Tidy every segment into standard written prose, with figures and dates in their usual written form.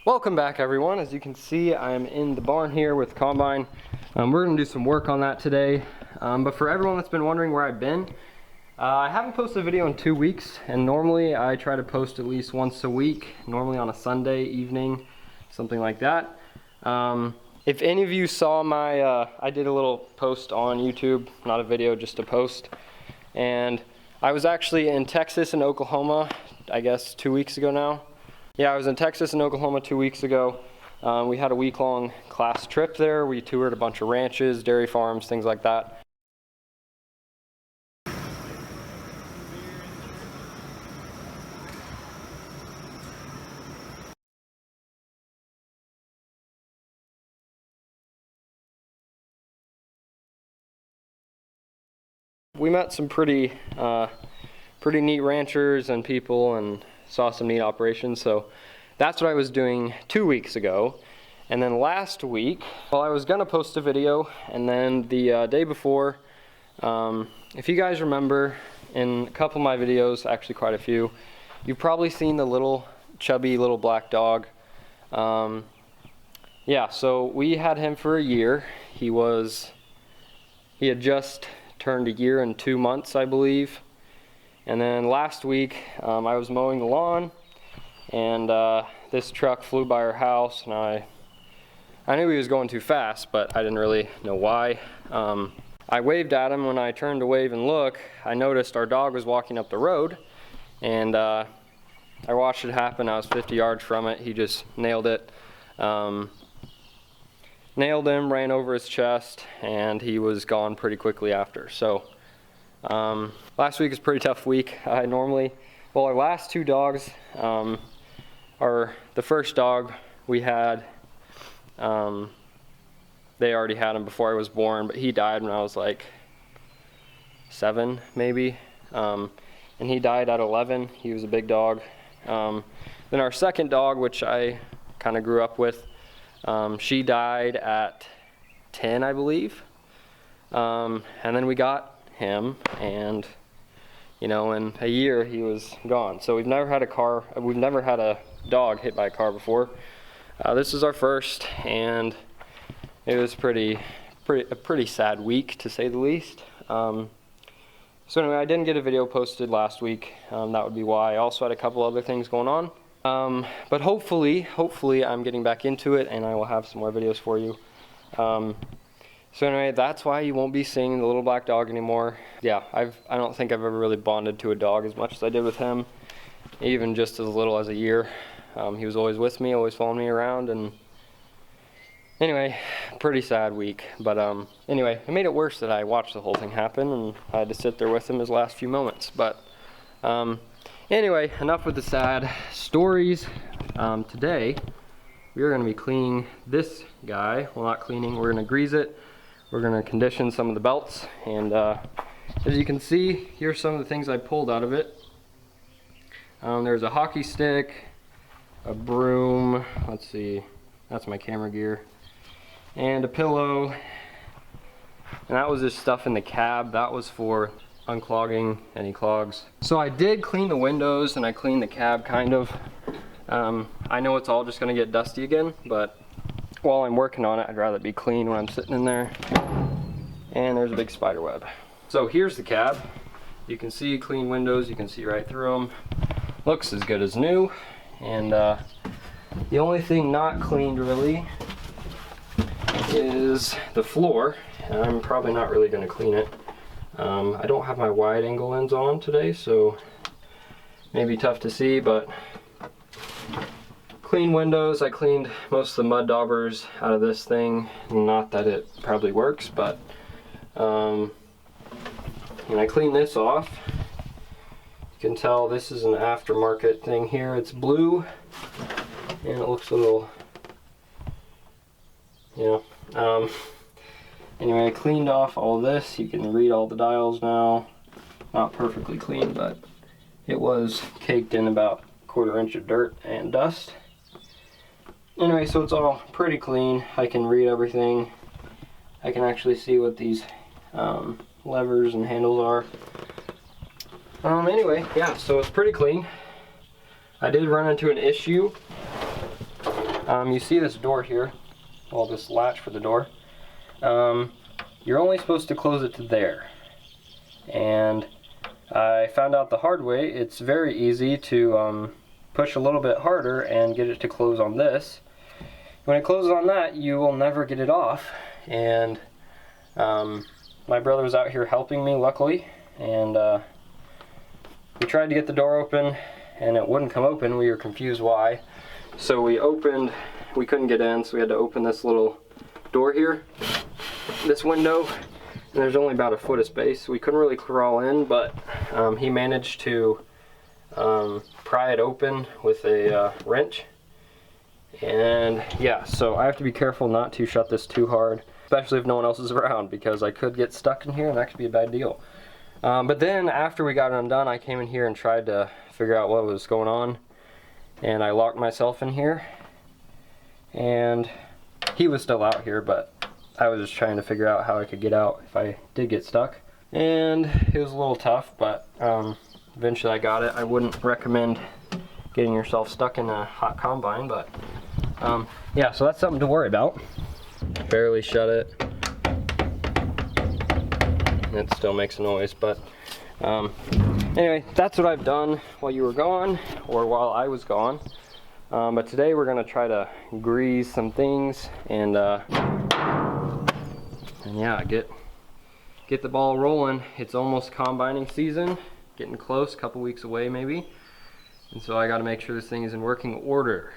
Welcome back, everyone. As you can see, I'm in the barn here with the combine. We're gonna do some work on that today. But for everyone that's been wondering where I've been, I haven't posted a video in 2 weeks, and normally I try to post at least once a week, normally on a Sunday evening, something like that. If any of you saw my, I did a little post on YouTube, not a video, just a post. And I was actually in Texas and Oklahoma, I guess 2 weeks ago now. Yeah, I was in Texas and Oklahoma 2 weeks ago. We had a week-long class trip there. We toured a bunch of ranches, dairy farms, things like that. We met some pretty neat ranchers and people and saw some neat operations. So that's what I was doing 2 weeks ago. And then last week, well, I was gonna post a video, and then the day before, if you guys remember, in a couple of my videos, actually quite a few, you've probably seen the little chubby little black dog. Yeah, so we had him for a year. He had just turned a year and 2 months, I believe. And then last week, I was mowing the lawn, and this truck flew by our house, and I knew he was going too fast, but I didn't really know why. I waved at him. When I turned to wave and look, I noticed our dog was walking up the road, and I watched it happen. I was 50 yards from it. He just nailed it. Nailed him, ran over his chest, and he was gone pretty quickly after. So last week is a pretty tough week. Our last two dogs, the first dog we had, they already had him before I was born, but he died when I was like 7 maybe, and he died at 11. He was a big dog. Then our second dog, which I kind of grew up with, she died at 10, I believe. And then we got him, and in a year he was gone. So we've never had a dog hit by a car before. This is our first, and it was a pretty sad week, to say the least. So anyway, I didn't get a video posted last week. That would be why. I also had a couple other things going on. But hopefully I'm getting back into it, and I will have some more videos for you. So anyway, that's why you won't be seeing the little black dog anymore. Yeah, I don't think I've ever really bonded to a dog as much as I did with him, even just as little as a year. He was always with me, always following me around, and anyway, pretty sad week. But anyway, it made it worse that I watched the whole thing happen, and I had to sit there with him his last few moments. But anyway, enough with the sad stories. Today, we are going to be cleaning this guy. Well, not cleaning, we're going to grease it. We're going to condition some of the belts, and as you can see, here's some of the things I pulled out of it. There's a hockey stick, a broom, let's see, that's my camera gear, and a pillow. And that was just stuff in the cab. That was for unclogging any clogs. So I did clean the windows, and I cleaned the cab, kind of. I know it's all just going to get dusty again, but while I'm working on it, I'd rather it be clean when I'm sitting in there. And there's a big spider web. So here's the cab. You can see clean windows. You can see right through them. Looks as good as new. And the only thing not cleaned really is the floor. And I'm probably not really going to clean it. I don't have my wide angle lens on today, so maybe tough to see, but clean windows. I cleaned most of the mud daubers out of this thing. Not that it probably works, but and I cleaned this off. You can tell this is an aftermarket thing here. It's blue, and it looks a little, anyway, I cleaned off all this. You can read all the dials now. Not perfectly clean, but it was caked in about a 1/4 inch of dirt and dust. Anyway, so it's all pretty clean. I can read everything. I can actually see what these levers and handles are. Anyway, yeah, so it's pretty clean. I did run into an issue You see this door here, well, this latch for the door. You're only supposed to close it to there. And I found out the hard way. It's very easy to push a little bit harder and get it to close on this. When it closes on that, you will never get it off. And my brother was out here helping me, luckily, and we tried to get the door open and it wouldn't come open. We were confused why. So we couldn't get in, so we had to open this little door here, this window, and there's only about a foot of space. We couldn't really crawl in, but he managed to pry it open with a wrench. And yeah, so I have to be careful not to shut this too hard, especially if no one else is around, because I could get stuck in here and that could be a bad deal. But then after we got it undone, I came in here and tried to figure out what was going on, and I locked myself in here, and he was still out here, but I was just trying to figure out how I could get out if I did get stuck. And it was a little tough, but eventually I got it. I wouldn't recommend getting yourself stuck in a hot combine, but yeah, so that's something to worry about. Barely shut it. It still makes a noise, but anyway, that's what I've done while you were gone, or while I was gone. But today we're gonna try to grease some things and yeah, get the ball rolling. It's almost combining season, getting close, a couple weeks away maybe. And so I gotta make sure this thing is in working order.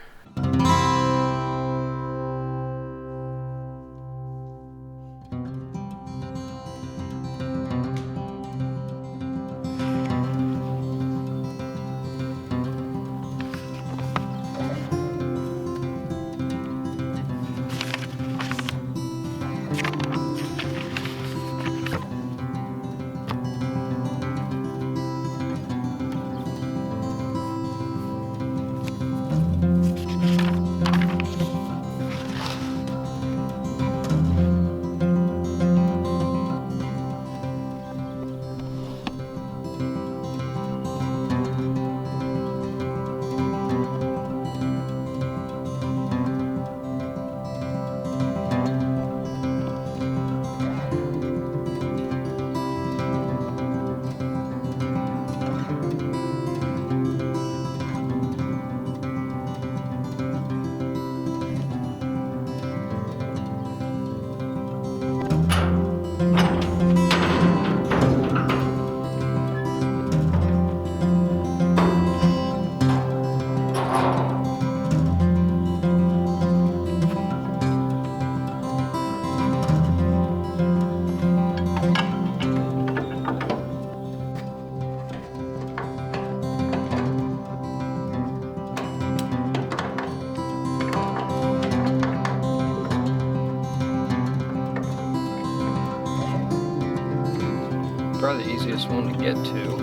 Probably the easiest one to get to.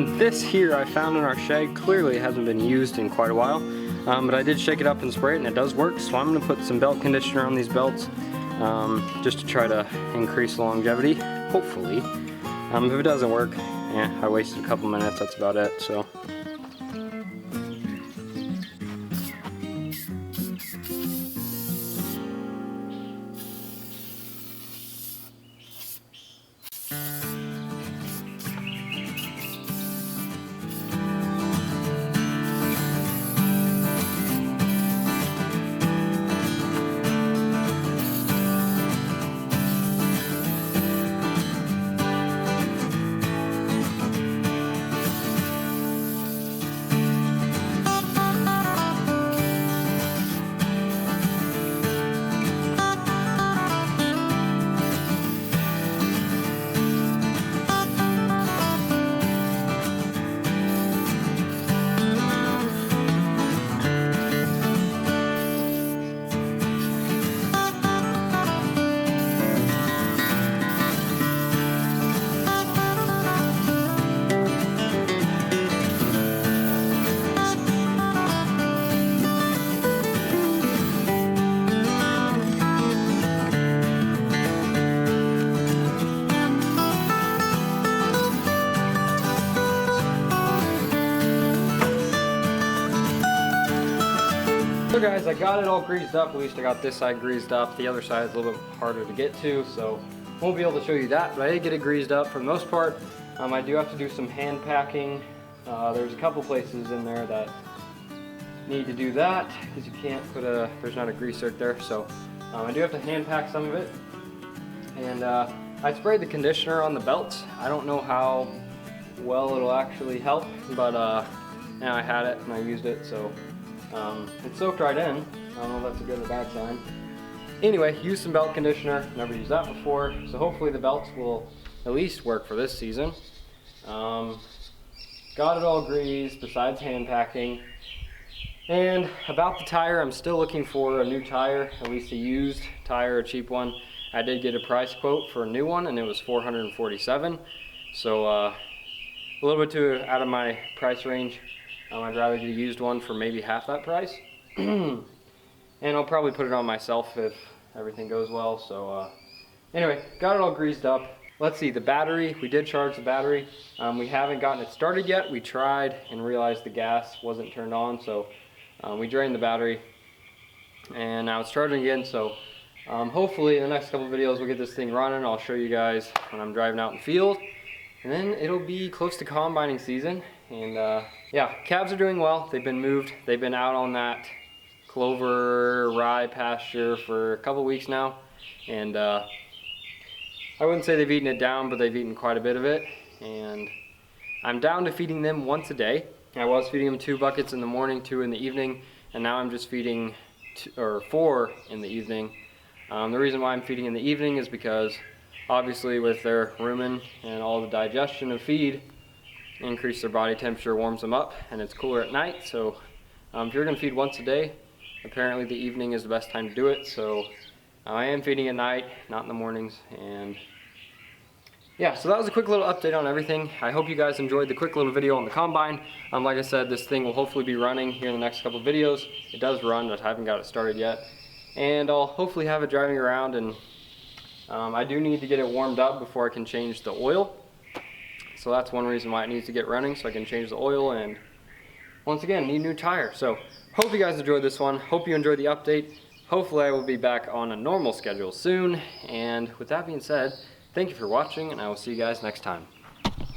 And this here I found in our shed. Clearly it hasn't been used in quite a while, but I did shake it up and spray it and it does work. So I'm gonna put some belt conditioner on these belts just to try to increase the longevity, hopefully. If it doesn't work, yeah, I wasted a couple minutes, that's about it. So. So guys, I got it all greased up. At least I got this side greased up. The other side is a little bit harder to get to, so won't be able to show you that, but I did get it greased up for the most part. I do have to do some hand packing. There's a couple places in there that need to do that because you can't put there's not a grease zerk there, so I do have to hand pack some of it. And I sprayed the conditioner on the belts. I don't know how well it'll actually help, but now I had it and I used it, so it's soaked right in. I don't know if that's a good or bad sign. Anyway, use some belt conditioner. Never used that before, so hopefully the belts will at least work for this season. Got it all greased besides hand packing. And about the tire, I'm still looking for a new tire, at least a used tire, a cheap one. I did get a price quote for a new one and it was $447. So a little bit too out of my price range. I'd rather get a used one for maybe half that price. And I'll probably put it on myself if everything goes well. So anyway, got it all greased up. Let's see, the battery, we did charge the battery. We haven't gotten it started yet. We tried and realized the gas wasn't turned on, so we drained the battery and now it's charging again. So hopefully in the next couple of videos we'll get this thing running. I'll show you guys when I'm driving out in the field, and then it'll be close to combining season. And yeah, calves are doing well. They've been moved. They've been out on that clover rye pasture for a couple weeks now, and I wouldn't say they've eaten it down, but they've eaten quite a bit of it. And I'm down to feeding them once a day. I was feeding them 2 buckets in the morning, 2 in the evening, and now I'm just feeding 4 in the evening. The reason why I'm feeding in the evening is because obviously with their rumen and all the digestion of feed, increase their body temperature, warms them up, and it's cooler at night. So if you're gonna feed once a day, apparently the evening is the best time to do it. So I am feeding at night, not in the mornings. And yeah, so that was a quick little update on everything. I hope you guys enjoyed the quick little video on the combine. Like I said, this thing will hopefully be running here in the next couple of videos. It does run, but I haven't got it started yet. And I'll hopefully have it driving around, and I do need to get it warmed up before I can change the oil. So that's one reason why it needs to get running, so I can change the oil, and once again, need a new tire. So hope you guys enjoyed this one. Hope you enjoyed the update. Hopefully I will be back on a normal schedule soon. And with that being said, thank you for watching, and I will see you guys next time.